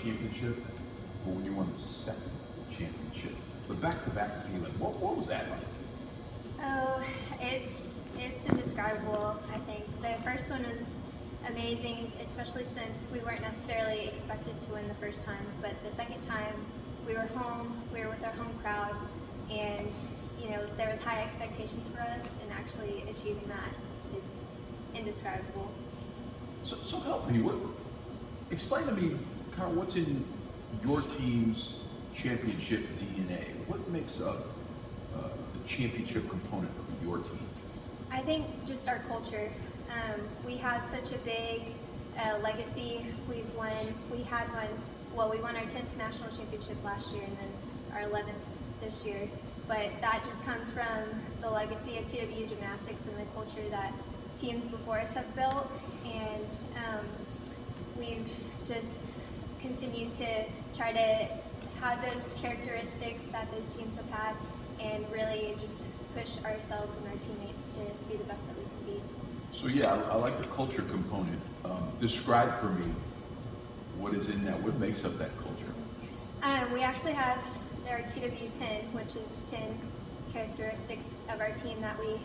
championship, but when you won the second championship, the back-to-back feeling, what was that like? Oh, it's indescribable, I think. The first one was amazing, especially since we weren't necessarily expected to win the first time, but the second time we were home, we were with our home crowd, and there was high expectations for us, and actually achieving that, it's indescribable. So help me, explain to me kind of what's in your team's championship DNA. What makes up the championship component of your team? I think just our culture. We have such a big legacy. We won our 10th national championship last year and then our 11th this year. But that just comes from the legacy of TWU Gymnastics and the culture that teams before us have built. And we've just continued to try to have those characteristics that those teams have had and really just push ourselves and our teammates to be the best that we can be. So yeah, I like the culture component. Describe for me what is in that, what makes up that culture? We actually have our TWU 10, which is 10 characteristics of our team that we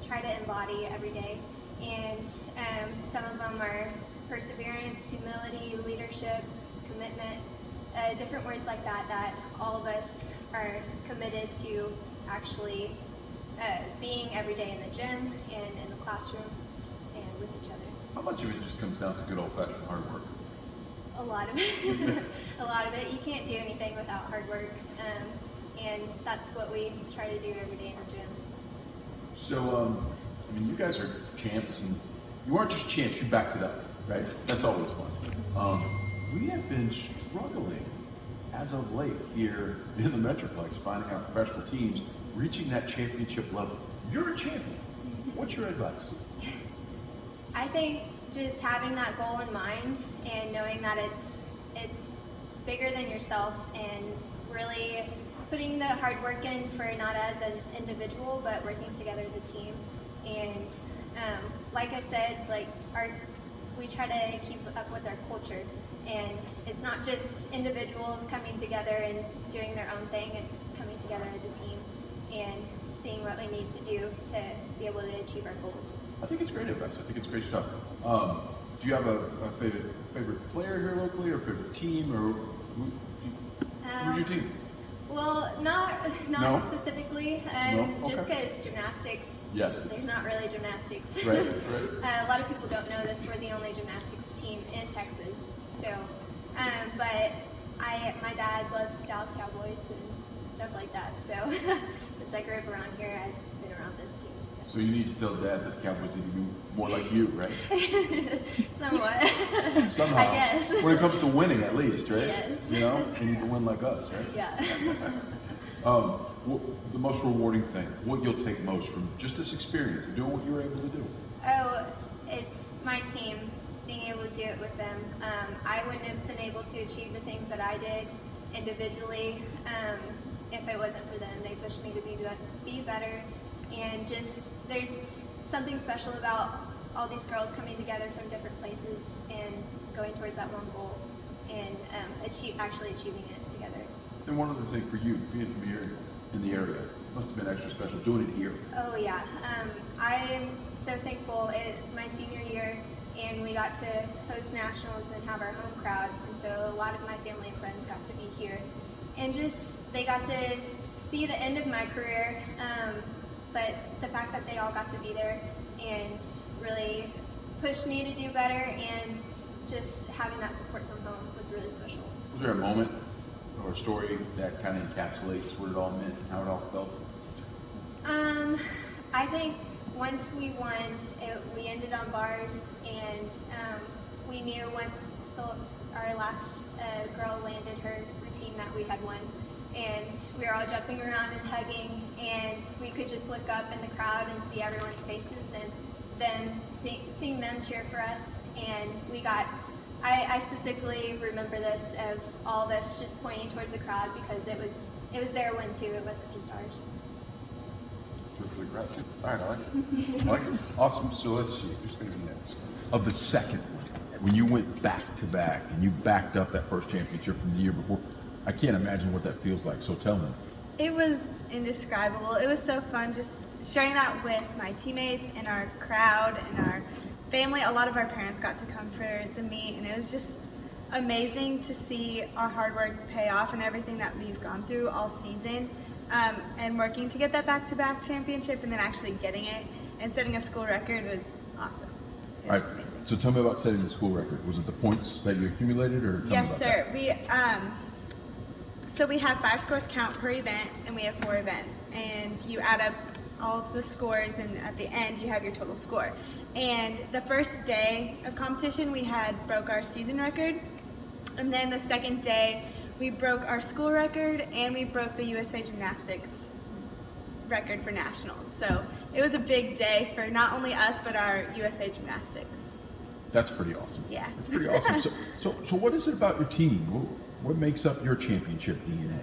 try to embody every day. And some of them are perseverance, humility, leadership, commitment, different words like that all of us are committed to actually being every day in the gym and in the classroom and with each other. How much of it just comes down to good old-fashioned hard work? A lot of it. A lot of it. You can't do anything without hard work, and that's what we try to do every day in the gym. So, you guys are champs, and you aren't just champs, you backed it up, right? That's always fun. We have been struggling as of late here in the Metroplex, finding out professional teams reaching that championship level. You're a champion. What's your advice? I think just having that goal in mind and knowing that it's bigger than yourself and really putting the hard work in for not as an individual but working together as a team. And like I said, we try to keep up with our culture, and it's not just individuals coming together and doing their own thing, it's coming together as a team and seeing what we need to do to be able to achieve our goals. I think it's great advice. I think it's great stuff. Do you have a favorite player here locally, or favorite team, or who's your team? Well, not No? specifically, No? just Okay. because gymnastics, Yes. there's not really gymnastics. Right. A lot of people don't know this, we're the only gymnastics team in Texas. So, but my dad loves the Dallas Cowboys and stuff like that. So, since I grew up around here, I've been around those teams. So you need to tell Dad that the Cowboys need to be more like you, right? Somewhat. Somehow. I guess. When it comes to winning, at least, right? Yes. You need to win like us, right? Yeah. The most rewarding thing, what you'll take most from just this experience of doing what you were able to do? Oh, it's my team, being able to do it with them. I wouldn't have been able to achieve the things that I did individually if it wasn't for them. They pushed me to be better, and just there's something special about all these girls coming together from different places and going towards that one goal and actually achieving it together. And one other thing for you, being from here in the area, must have been extra special doing it here. Oh yeah, I'm so thankful. It's my senior year and we got to host nationals and have our home crowd, and so a lot of my family and friends got to be here. And just, they got to see the end of my career, but the fact that they all got to be there and really pushed me to do better, and just having that support from home was really special. Was there a moment or a story that kind of encapsulates what it all meant, how it all felt? I think once we won, we ended on bars, and we knew once our last girl landed her routine that we had won. And we were all jumping around and hugging, and we could just look up in the crowd and see everyone's faces and them seeing them cheer for us. And we got, I specifically remember this, of all of us just pointing towards the crowd because it was their win too, it wasn't just ours. All right, I like it. I like it. Awesome. So let's see, who's going to be next? Of the second one. when you went back to back and you backed up that first championship from the year before, I can't imagine what that feels like. So tell me. It was indescribable. It was so fun just sharing that with my teammates and our crowd and our family. A lot of our parents got to come for the meet, and it was just amazing to see our hard work pay off and everything that we've gone through all season, and working to get that back-to-back championship and then actually getting it and setting a school record was awesome. It was amazing. So tell me about setting the school record. Was it the points that you accumulated, or tell me Yes, about sir. that? So we have 5 scores count per event, and we have 4 events. And you add up all of the scores, and at the end you have your total score. And the first day of competition, we had broke our season record, and then the second day we broke our school record, and we broke the USA Gymnastics record for nationals. So it was a big day for not only us but our USA Gymnastics. That's pretty awesome. Yeah. That's pretty awesome. So what is it about your team? What makes up your championship DNA?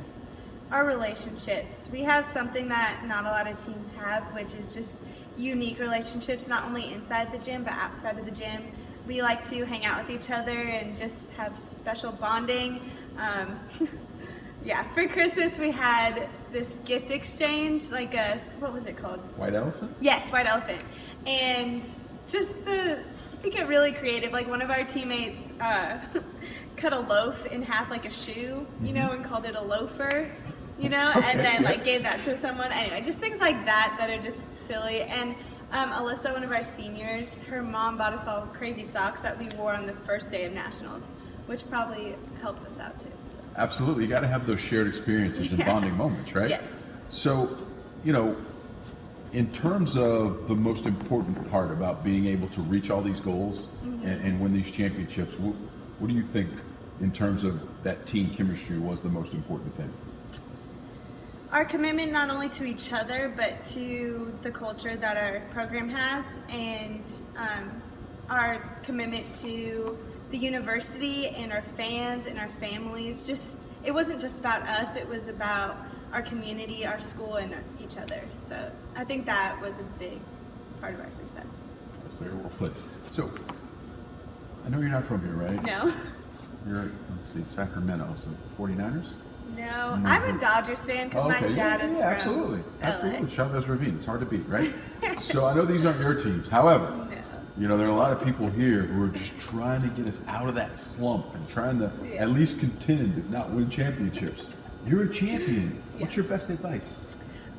Our relationships. We have something that not a lot of teams have, which is just unique relationships, not only inside the gym but outside of the gym. We like to hang out with each other and just have special bonding. Yeah, for Christmas we had this gift exchange, like what was it called? White elephant? Yes, white elephant. And just we get really creative. Like one of our teammates cut a loaf in half like a shoe, you know, and called it a loafer, you know, Okay, and then yes. like gave that to someone. Anyway, just things like that are just silly. And Alyssa, one of our seniors, her mom bought us all crazy socks that we wore on the first day of nationals, which probably helped us out too. So. Absolutely. You got to have those shared experiences and Yeah. bonding moments, right? Yes. So, you know, in terms of the most important part about being able to reach all these goals and win these championships, what do you think in terms of that team chemistry was the most important thing? Our commitment not only to each other, but to the culture that our program has, and our commitment to the university and our fans and our families. Just, it wasn't just about us, it was about our community, our school, and each other. So I think that was a big part of our success. That's very well put. So, I know you're not from here, right? No. You're, let's see, Sacramento, so 49ers? No, I'm a Dodgers fan because my dad is from absolutely. LA. Absolutely. Chavez Ravine, it's hard to beat, right? So I know these aren't your teams. However, you know, there are a lot of people here who are just trying to get us out of that slump and trying to at least contend, if not win championships. You're a champion. What's your best advice?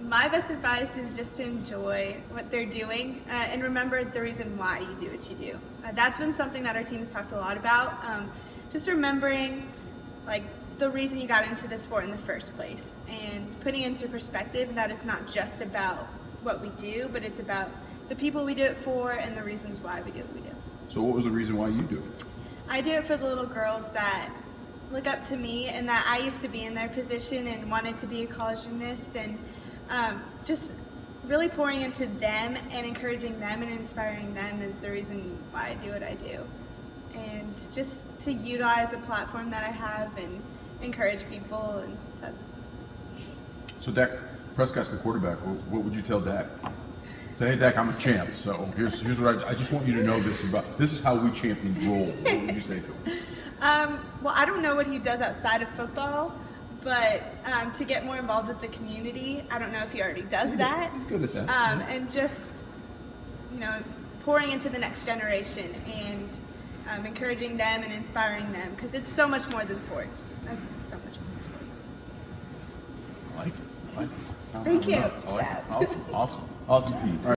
My best advice is just to enjoy what they're doing and remember the reason why you do what you do. That's been something that our team has talked a lot about. Just remembering, like, the reason you got into this sport in the first place, and putting into perspective that it's not just about what we do, but it's about the people we do it for and the reasons why we do what we do. So what was the reason why you do it? I do it for the little girls that look up to me, and that I used to be in their position and wanted to be a college gymnast, and just really pouring into them and encouraging them and inspiring them is the reason why I do what I do. And just to utilize the platform that I have and encourage people, and that's. So Dak Prescott's the quarterback. What would you tell Dak? Say, hey Dak, I'm a champ. So here's what I just want you to know this is how we champions roll. What would you say to him? Well, I don't know what he does outside of football, but to get more involved with the community, I don't know if he already does that. He's good at that. And just, you know, pouring into the next generation and encouraging them and inspiring them, because it's so much more than sports. It's so much more than sports. I like it. Thank you. I like it. Dad. Awesome. Pete. All right.